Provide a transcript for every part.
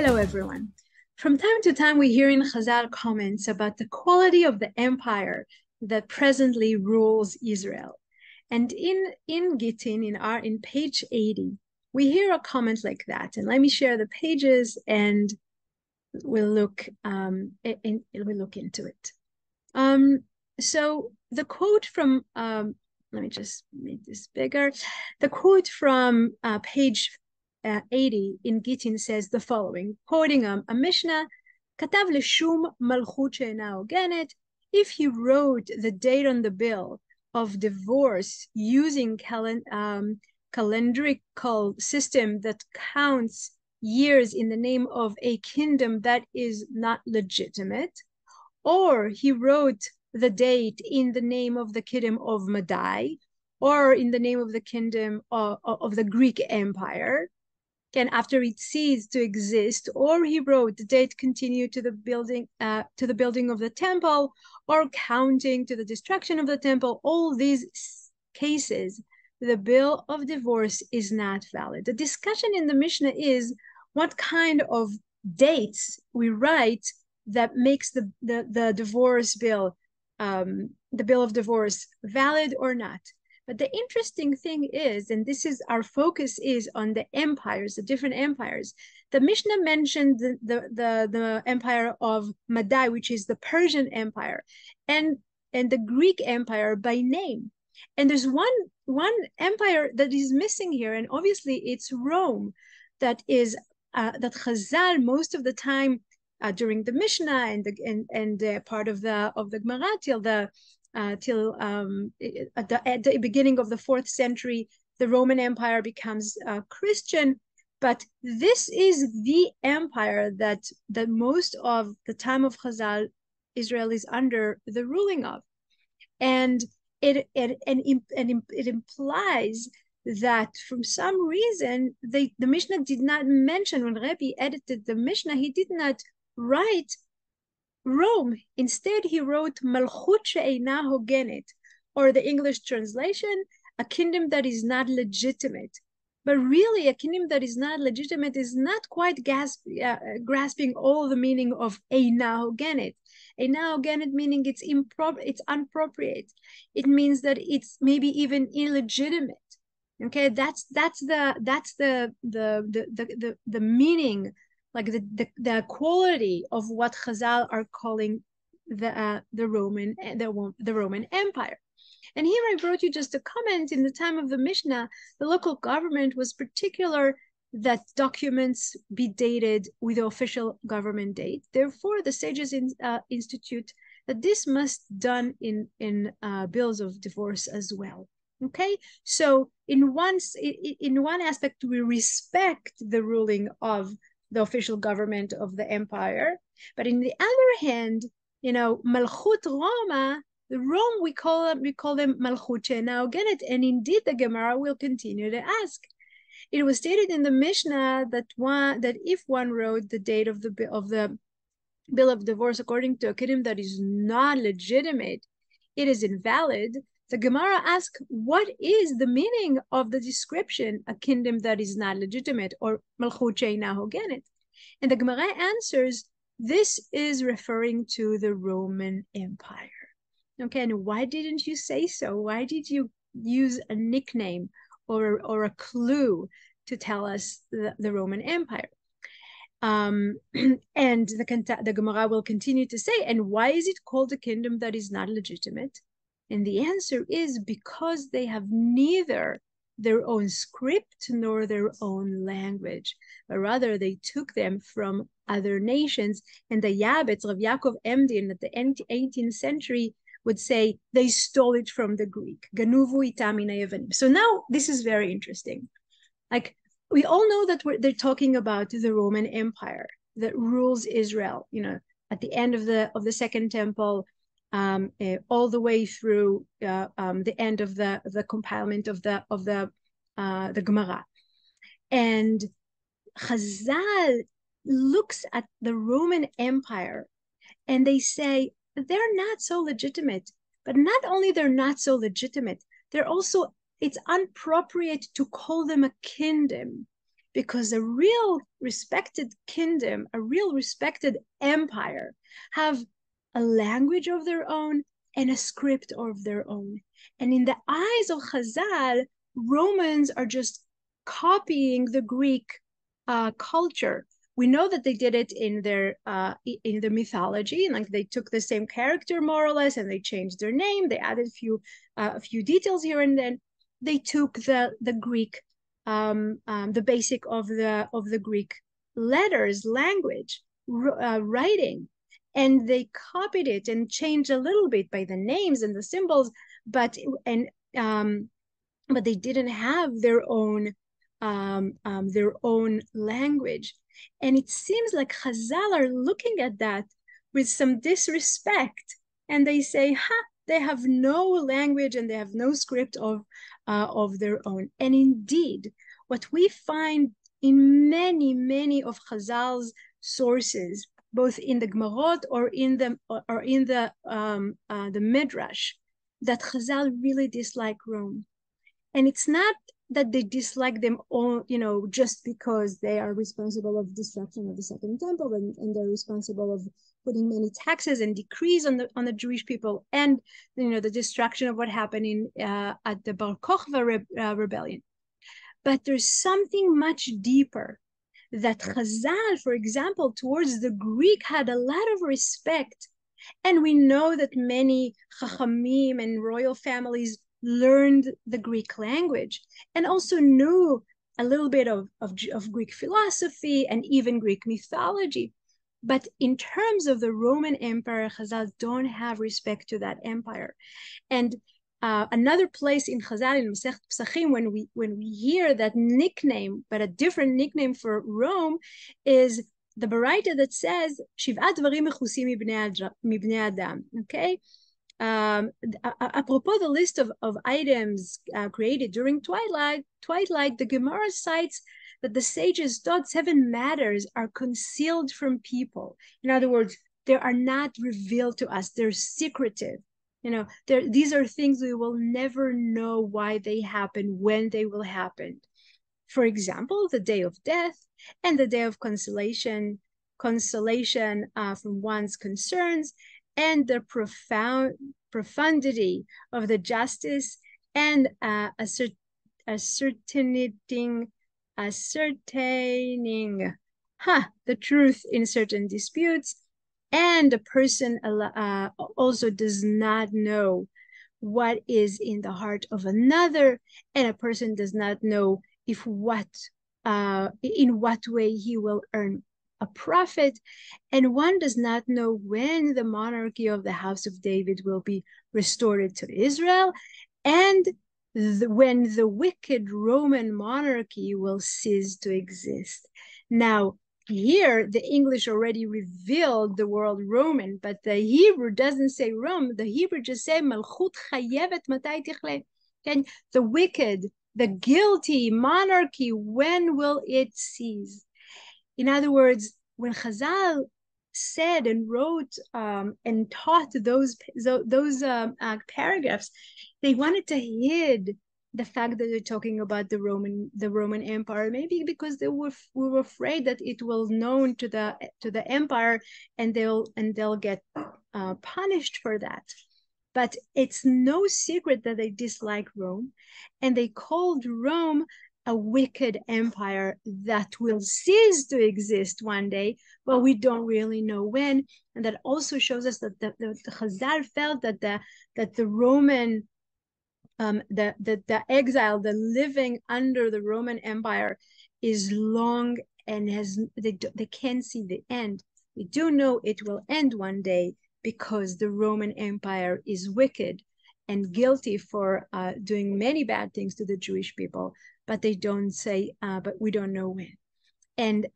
Hello, everyone. From time to time, we hear in Chazal comments about the quality of the empire that presently rules Israel. And in Gittin, in page 80, we hear a comment like that. And let me share the pages, and we'll look into it. So the quote from let me just make this bigger. The quote from page 80 in Gittin says the following, quoting a Mishnah, Katav leshum malchut she'ena hogenet. If he wrote the date on the bill of divorce using calendrical system that counts years in the name of a kingdom that is not legitimate, or he wrote the date in the name of the kingdom of Madai, or in the name of the kingdom of the Greek Empire, and after it ceased to exist, or he wrote the date continued to the building of the temple, or counting to the destruction of the temple, all these cases, the bill of divorce is not valid. The discussion in the Mishnah is what kind of dates we write that makes the divorce bill, the bill of divorce, valid or not. But the interesting thing is, and this is our focus is on the empires, the different empires. The Mishnah mentioned the empire of Madai, which is the Persian Empire, and the Greek Empire by name. And there's one empire that is missing here, and obviously it's Rome, that Chazal most of the time during the Mishnah and part of the Gemara till at the beginning of the 4th century, the Roman Empire becomes Christian. But this is the empire that most of the time of Chazal, Israel is under the ruling of, and it implies that from some reason the Mishnah did not mention, when Rebbe edited the Mishnah, he did not write Rome. Instead, he wrote Malchut she'ena hogenet, or the English translation, a kingdom that is not legitimate. But really, a kingdom that is not legitimate is not quite grasping all the meaning of eina hogenet. Eina hogenet meaning it's unappropriate. It means that it's maybe even illegitimate. Okay, that's the meaning, like the quality of what Chazal are calling the Roman Empire. And here I brought you just a comment. In the time of the Mishnah, the local government was particular that documents be dated with the official government date. Therefore, the sages institute that this must done in bills of divorce as well. Okay, so in one aspect, we respect the ruling of the official government of the empire, but in the other hand, Malchut Roma, the Rome, we call them Malchut she'ena hogenet, and indeed the Gemara will continue to ask. It was stated in the Mishnah that if one wrote the date of the bill of divorce according to a kingdom that is not legitimate, it is invalid. The Gemara asks, what is the meaning of the description, a kingdom that is not legitimate, or Malchut she'ena hogenet? And the Gemara answers, this is referring to the Roman Empire. Okay, and why didn't you say so? Why did you use a nickname or a clue to tell us the Roman Empire? And the Gemara will continue to say, and why is it called a kingdom that is not legitimate? And the answer is because they have neither their own script nor their own language, but rather they took them from other nations. And the Yabetz, Rav Yaakov Emdin, at the 18th century, would say they stole it from the Greek. Ganuvu itam min hayavanim. So now this is very interesting. Like, we all know that they're talking about the Roman Empire that rules Israel, at the end of the Second Temple, all the way through the end of the compilement of the Gemara. And Chazal looks at the Roman Empire and they say they're not so legitimate. But not only they're not so legitimate, they're also, it's inappropriate to call them a kingdom, because a real respected kingdom, a real respected empire, have a language of their own and a script of their own. And in the eyes of Chazal, Romans are just copying the Greek culture. We know that they did it in their mythology, like they took the same character more or less, and they changed their name. They added a few details here and then. They took the Greek, the basic of the Greek letters, language, writing, and they copied it and changed a little bit by the names and the symbols, but they didn't have their own language. And it seems like Chazal are looking at that with some disrespect, and they say, they have no language and they have no script of their own. And indeed, what we find in many of Chazal's sources, both in the Gemarot or in the Midrash, that Chazal really dislike Rome. And it's not that they dislike them all, just because they are responsible of destruction of the Second Temple, and they're responsible of putting many taxes and decrees on the Jewish people, and the destruction of what happened at the Bar Kokhba rebellion. But there's something much deeper that Chazal, for example, towards the Greek had a lot of respect. And we know that many Chachamim and royal families learned the Greek language and also knew a little bit of Greek philosophy and even Greek mythology. But in terms of the Roman Empire, Chazal don't have respect to that empire. And another place in Chazal, in Masechet Pesachim, when we hear that nickname, but a different nickname for Rome, is the Baraita that says Shiv'at Dvarim Mechusim Mibnei Adam. Okay. Apropos the list of items created during Twilight, the Gemara cites that the sages thought 7 matters are concealed from people. In other words, they are not revealed to us. They're secretive. These are things we will never know why they happen, when they will happen. For example, the day of death and the day of consolation from one's concerns, and the profundity of the justice, and ascertaining the truth in certain disputes. And a person also does not know what is in the heart of another, and a person does not know in what way he will earn a profit, and one does not know when the monarchy of the house of David will be restored to Israel, and when the wicked Roman monarchy will cease to exist. Now, here, the English already revealed the word Roman, but the Hebrew doesn't say Rome. The Hebrew just says Malchut chayevet matai tichle. The wicked, the guilty monarchy, when will it cease? In other words, when Chazal said and wrote and taught those paragraphs, they wanted to hide the fact that they're talking about the Roman Empire, maybe because they were afraid that it will known to the empire, and they'll get punished for that. But it's no secret that they dislike Rome, and they called Rome a wicked empire that will cease to exist one day, but we don't really know when. And that also shows us that the Chazal felt that the Roman the exile, the living under the Roman Empire, is long and they can't see the end. We do know it will end one day, because the Roman Empire is wicked and guilty for doing many bad things to the Jewish people, but they don't say, but we don't know when. And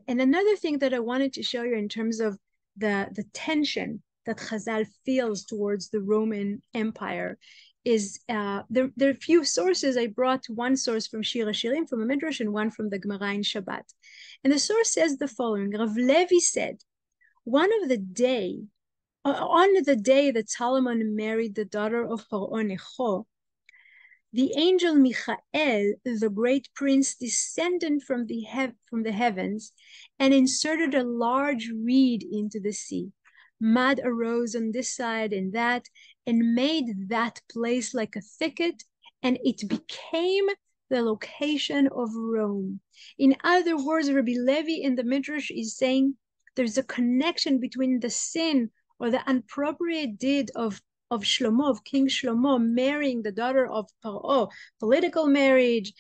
another thing that I wanted to show you in terms of the tension that Chazal feels towards the Roman Empire is there are a few sources. I brought one source from Shir HaShirim, from a Midrash, and one from the Gemara in Shabbat. And the source says the following: Rav Levi said, on the day that Solomon married the daughter of Pharaoh Necho, the angel Michael, the great prince, descended from the heavens and inserted a large reed into the sea. Mud arose on this side and that, and made that place like a thicket, and it became the location of Rome. In other words, Rabbi Levi in the Midrash is saying there's a connection between the sin or the inappropriate deed of Shlomo, of King Shlomo, marrying the daughter of Paro, political marriage,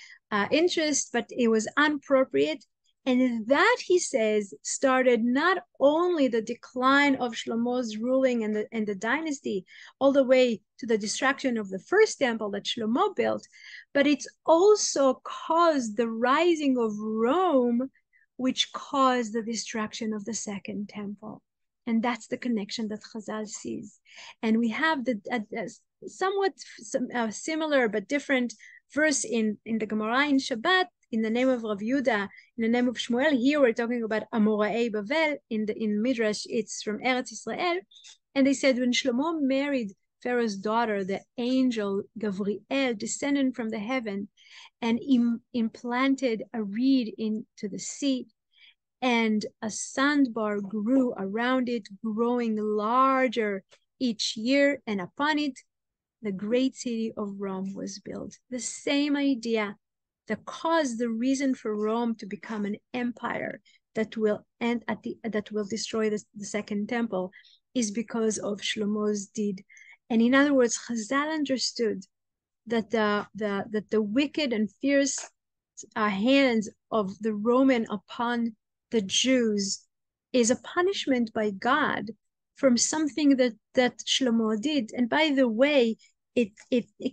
interest, but it was inappropriate. And that, he says, started not only the decline of Shlomo's ruling and the dynasty, all the way to the destruction of the first temple that Shlomo built, but it's also caused the rising of Rome, which caused the destruction of the second temple. And that's the connection that Chazal sees. And we have the somewhat similar but different verse in the Gemara in Shabbat, in the name of Rav Yehuda, in the name of Shmuel. Here we're talking about Amoraei Bavel. In Midrash, it's from Eretz Israel. And they said when Shlomo married Pharaoh's daughter, the angel Gavriel descended from the heaven and implanted a reed into the sea, and a sandbar grew around it, growing larger each year, and upon it the great city of Rome was built. The same idea, the cause, the reason for Rome to become an empire that will end that will destroy the second temple, is because of Shlomo's deed. And in other words, Chazal understood that the wicked and fierce hands of the Roman upon the Jews is a punishment by God from something that Shlomo did. And by the way, it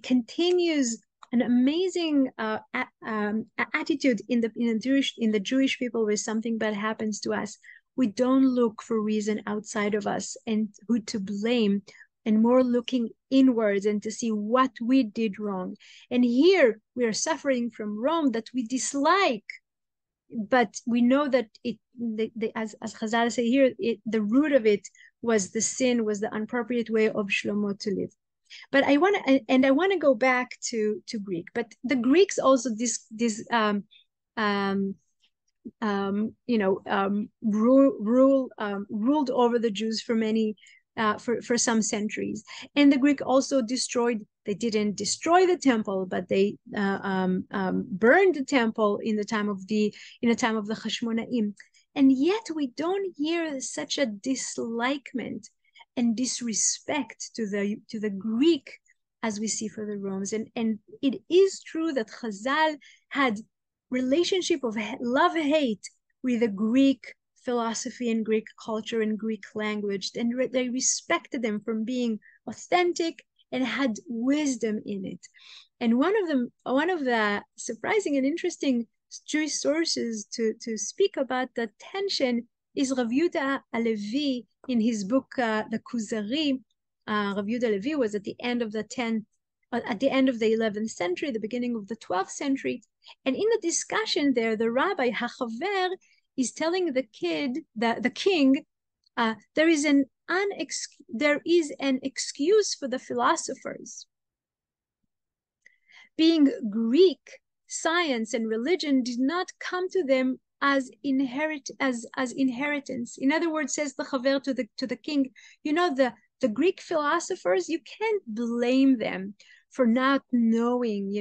continues an amazing attitude in the Jewish people. Where something bad happens to us, we don't look for reason outside of us and who to blame, and more looking inwards and to see what we did wrong. And here we are suffering from Rome that we dislike, but we know that as Chazal say here, the root of it was the sin, was the inappropriate way of Shlomo to live. But I want to go back to Greek. But the Greeks also ruled over the Jews for many for some centuries. And the Greek also destroyed. They didn't destroy the temple, but they burned the temple in the time of the Hashmonaim. And yet we don't hear such a dislikement and disrespect to the Greek as we see for the Romans. And it is true that Chazal had relationship of love-hate with the Greek philosophy and Greek culture and Greek language, and they respected them from being authentic and had wisdom in it. And one of the surprising and interesting Jewish sources to speak about the tension is Rav Yehuda Halevi in his book the Kuzari. Rav Yehuda Halevi was at the end of the 11th century, the beginning of the 12th century, and in the discussion there, the rabbi Hachaver is telling the king, there is an excuse for the philosophers. Being Greek, science and religion did not come to them as inheritance. In other words, says the Chaver to the king, the Greek philosophers, you can't blame them for not knowing,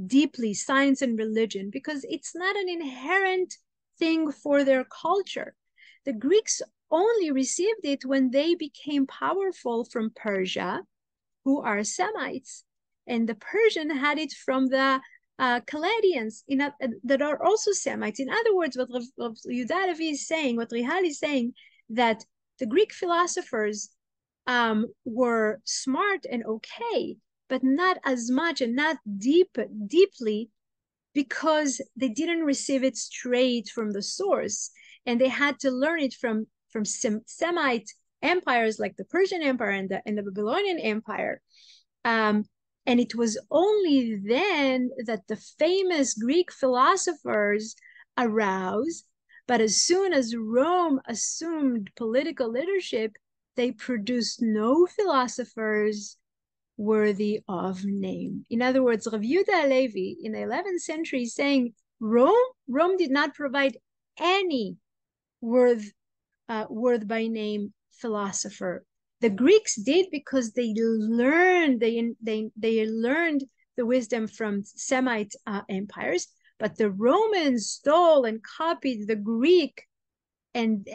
deeply science and religion, because it's not an inherent thing for their culture. The Greeks only received it when they became powerful from Persia, who are Semites, and the Persian had it from the Chaldeans that are also Semites. In other words, what Yehuda Halevi is saying, what Rihal is saying, that the Greek philosophers were smart and okay, but not as much and not deeply, because they didn't receive it straight from the source, and they had to learn it from Semite empires like the Persian Empire and the Babylonian Empire. And it was only then that the famous Greek philosophers arose. But as soon as Rome assumed political leadership, they produced no philosophers worthy of name. In other words, Rav Yehuda Halevi in the 11th century is saying Rome did not provide any word by name philosopher. The Greeks did because they learned the wisdom from Semite empires, but the Romans stole and copied the Greek and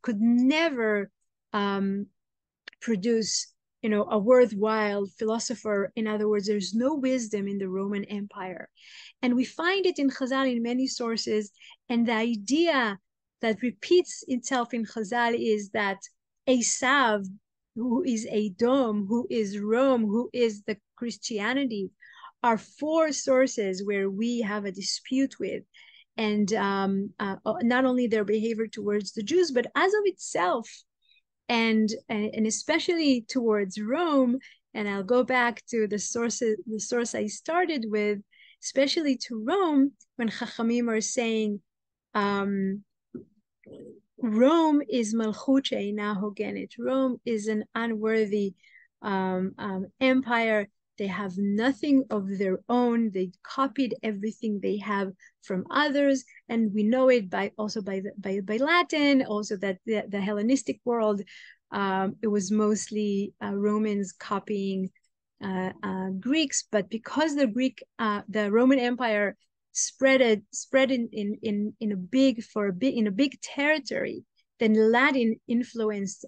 could never produce a worthwhile philosopher. In other words, there's no wisdom in the Roman Empire. And we find it in Chazal in many sources. And the idea that repeats itself in Chazal is that Esav, who is Edom, who is Rome, who is the Christianity, are four sources where we have a dispute with. And not only their behavior towards the Jews, but as of itself, and especially towards Rome. And I'll go back to the source I started with, especially to Rome, when Chachamim are saying Rome is Malchut she'eina hogenet. Rome is an unworthy empire. They have nothing of their own. They copied everything they have from others, and we know it by Latin. Also, that the Hellenistic world, it was mostly Romans copying Greeks, but because the Roman Empire spread in a big territory, then Latin influenced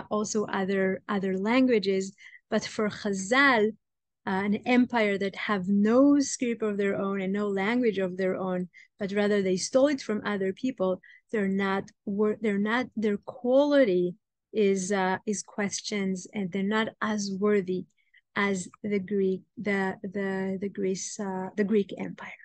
also other languages. But for Chazal, an empire that have no script of their own and no language of their own, but rather they stole it from other people, their quality is questions, and they're not as worthy as the Greek Empire.